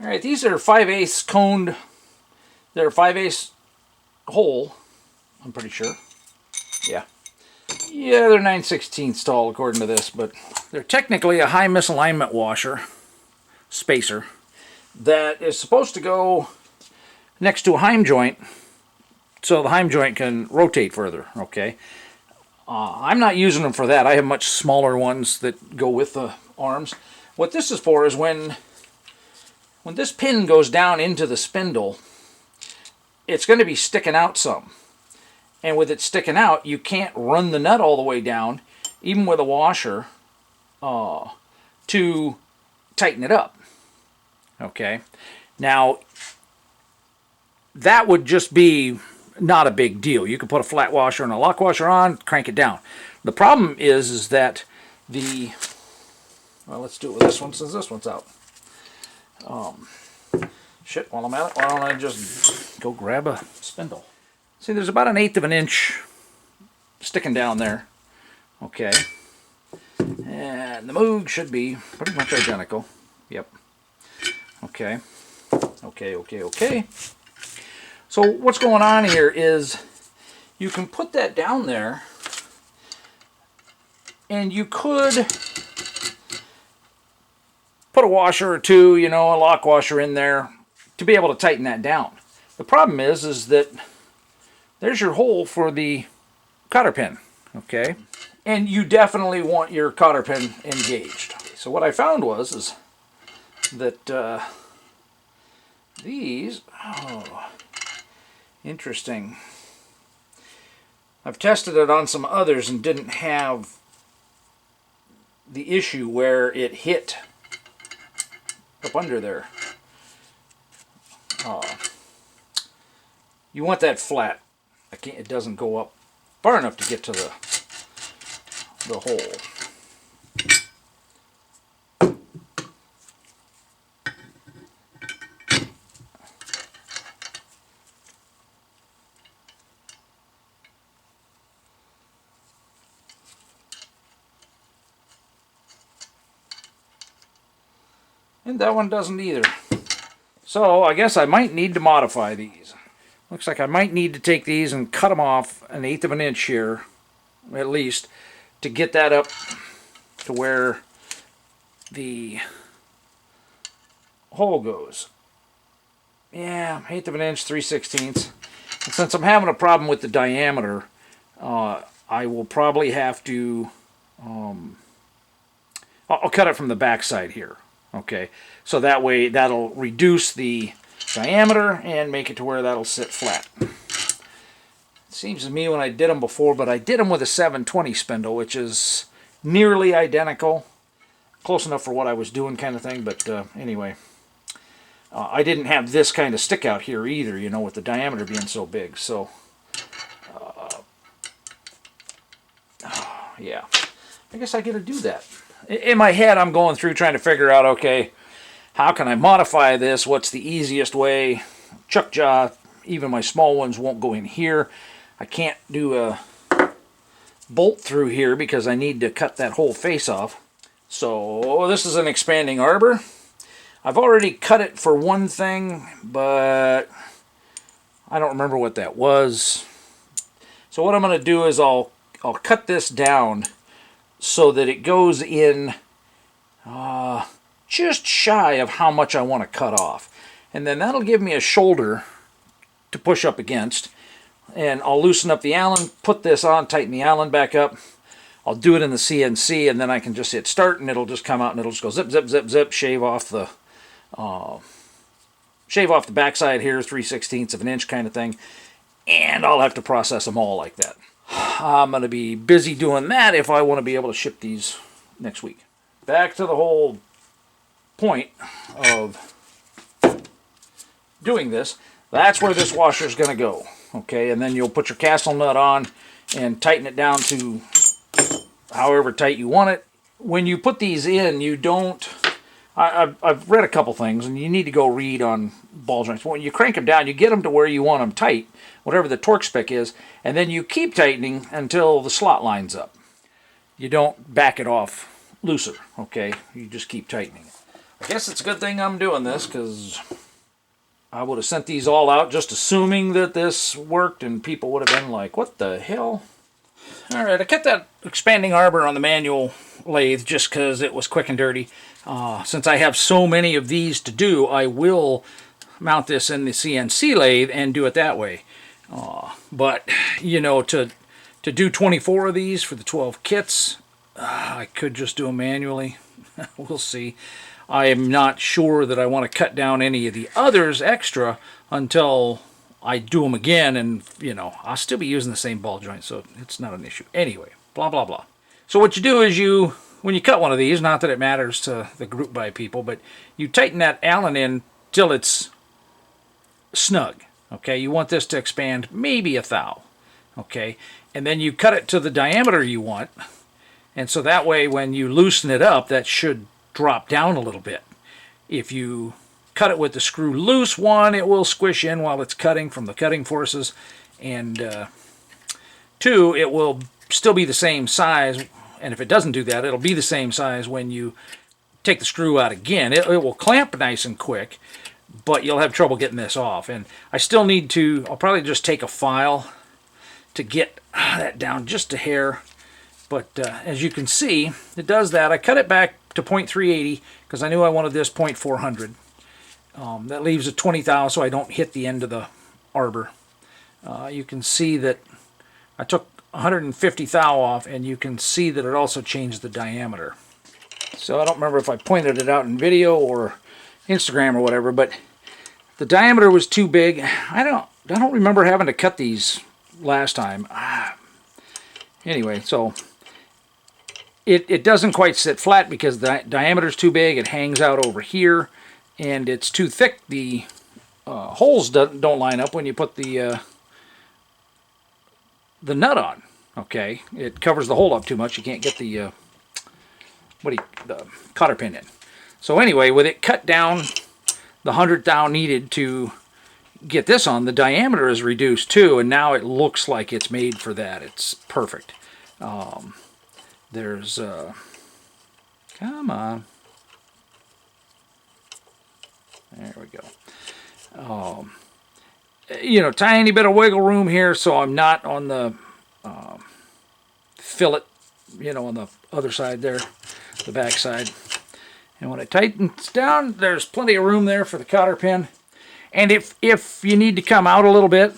All right, these are 5/8 coned. They're 5/8 hole, I'm pretty sure. Yeah. Yeah, they're 9/16 tall according to this, but they're technically a high misalignment washer, spacer, that is supposed to go next to a heim joint so the heim joint can rotate further, okay? I'm not using them for that. I have much smaller ones that go with the arms. What this is for is when this pin goes down into the spindle, it's going to be sticking out some. And with it sticking out, you can't run the nut all the way down, even with a washer, to tighten it up. Okay? Now, that would just be not a big deal. You could put a flat washer and a lock washer on, crank it down. The problem is that the... Well, let's do it with this one since this one's out. Shit, while I'm at it, why don't I just go grab a spindle? See, there's about 1/8 of an inch sticking down there. Okay. And the Moog should be pretty much identical. Yep. Okay. Okay. So what's going on here is you can put that down there and you could put a washer or two, you know, a lock washer in there to be able to tighten that down. The problem is that there's your hole for the cotter pin, okay? And you definitely want your cotter pin engaged. So what I found is that these, interesting. I've tested it on some others and didn't have the issue where it hit up under there. You want that flat. It doesn't go up far enough to get to the hole. And that one doesn't either. So I guess I might need to modify these. Looks like I might need to take these and cut them off 1/8 of an inch here, at least, to get that up to where the hole goes. Yeah, 1/8 of an inch, 3/16. And since I'm having a problem with the diameter, I will probably have to, I'll cut it from the back side here. Okay, so that way that'll reduce the diameter and make it to where that'll sit flat. It seems to me when I did them before, but I did them with a 720 spindle, which is nearly identical. Close enough for what I was doing kind of thing, but anyway. I didn't have this kind of stick out here either, you know, with the diameter being so big, so... yeah, I guess I gotta do that. In my head, I'm going through trying to figure out, okay, how can I modify this? What's the easiest way? Chuck jaw, even my small ones won't go in here. I can't do a bolt through here because I need to cut that whole face off. So this is an expanding arbor. I've already cut it for one thing, but I don't remember what that was. So what I'm going to do is I'll cut this down so that it goes in just shy of how much I want to cut off. And then that'll give me a shoulder to push up against. And I'll loosen up the Allen, put this on, tighten the Allen back up. I'll do it in the CNC, and then I can just hit start, and it'll just come out, and it'll just go zip, zip, zip, zip, shave off the backside here, 3/16 of an inch kind of thing. And I'll have to process them all like that. I'm going to be busy doing that if I want to be able to ship these next week. Back to the whole point of doing this. That's where this washer is going to go. Okay, and then you'll put your castle nut on and tighten it down to however tight you want it. When you put these in, you don't... I've read a couple things, and you need to go read on ball joints. When you crank them down, you get them to where you want them tight, whatever the torque spec is, and then you keep tightening until the slot lines up. You don't back it off looser, okay? You just keep tightening it. I guess it's a good thing I'm doing this, because I would have sent these all out just assuming that this worked, and people would have been like, what the hell? Alright, I kept that expanding arbor on the manual lathe just because it was quick and dirty. Since I have so many of these to do, I will mount this in the CNC lathe and do it that way. But, you know, to do 24 of these for the 12 kits, I could just do them manually. We'll see. I am not sure that I want to cut down any of the others extra until I do them again, and, you know, I'll still be using the same ball joint, so it's not an issue. Anyway, blah, blah, blah. So what you do is when you cut one of these, not that it matters to the group buy people, but you tighten that Allen in till it's snug. Okay, you want this to expand maybe a thou. Okay, and then you cut it to the diameter you want, and so that way when you loosen it up, that should drop down a little bit. If you cut it with the screw loose, one, it will squish in while it's cutting from the cutting forces, and two, it will still be the same size, and if it doesn't do that, it'll be the same size when you take the screw out again. It will clamp nice and quick, but you'll have trouble getting this off. And I still need to, I'll probably just take a file to get that down just a hair. But as you can see, it does that. I cut it back to 0.380 because I knew I wanted this 0.400. That leaves a 20 thou so I don't hit the end of the arbor. You can see that I took 150 thou off, and you can see that it also changed the diameter. So I don't remember if I pointed it out in video or Instagram or whatever, but the diameter was too big. I don't remember having to cut these last time. Anyway, so it doesn't quite sit flat because the diameter is too big. It hangs out over here, and it's too thick. The holes don't line up when you put the nut on. Okay, it covers the hole up too much. You can't get the the cotter pin in. So anyway, with it cut down the 100 thou needed to get this on, the diameter is reduced too, and now it looks like it's made for that. It's perfect. There's come on, there we go. You know, tiny bit of wiggle room here, so I'm not on the fillet, you know, on the other side there, the back side. And when it tightens down, there's plenty of room there for the cotter pin. And if you need to come out a little bit,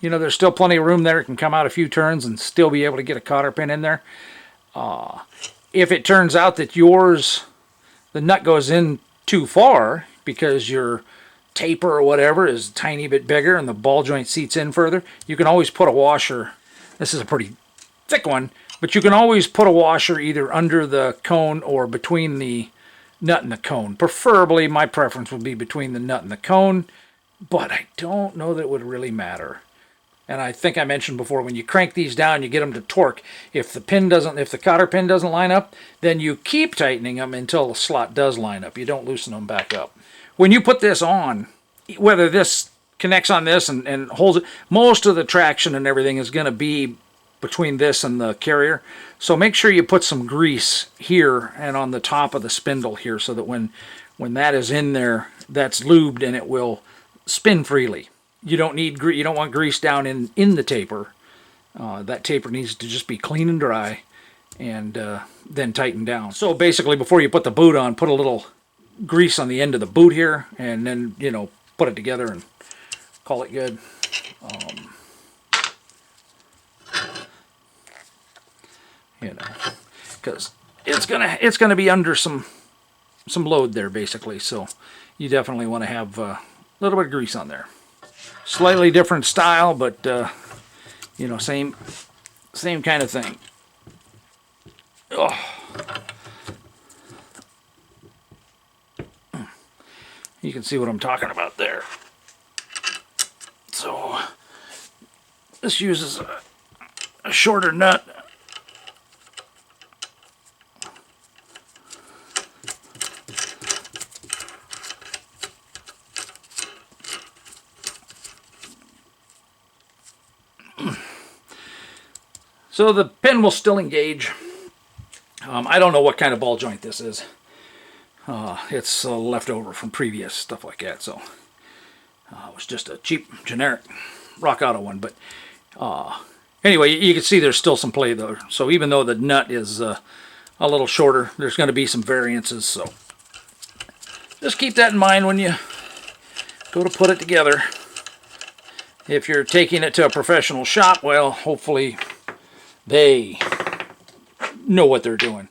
you know, there's still plenty of room there. It can come out a few turns and still be able to get a cotter pin in there. If it turns out that yours, the nut goes in too far because your taper or whatever is a tiny bit bigger and the ball joint seats in further, you can always put a washer. This is a pretty thick one, but you can always put a washer either under the cone or between the nut and the cone. Preferably, my preference would be between the nut and the cone, but I don't know that it would really matter. And I think I mentioned before, when you crank these down, you get them to torque. If the cotter pin doesn't line up, then you keep tightening them until the slot does line up. You don't loosen them back up. When you put this on, whether this connects on this and holds it, most of the traction and everything is going to be between this and the carrier. So make sure you put some grease here and on the top of the spindle here, so that when that is in there, that's lubed and it will spin freely. You don't want grease down in the taper. That taper needs to just be clean and dry, and then tighten down. So basically, before you put the boot on, put a little grease on the end of the boot here, and then, you know, put it together and call it good. You know, because it's gonna be under some load there, basically. So you definitely want to have a little bit of grease on there. Slightly different style, but you know, same kind of thing. Oh. You can see what I'm talking about there. So this uses a shorter nut. So the pin will still engage. I don't know what kind of ball joint this is. It's left over from previous stuff like that, so it was just a cheap generic Rock Auto one. But anyway, you can see there's still some play though. So even though the nut is a little shorter, there's going to be some variances. So just keep that in mind when you go to put it together. If you're taking it to a professional shop, well, hopefully they know what they're doing.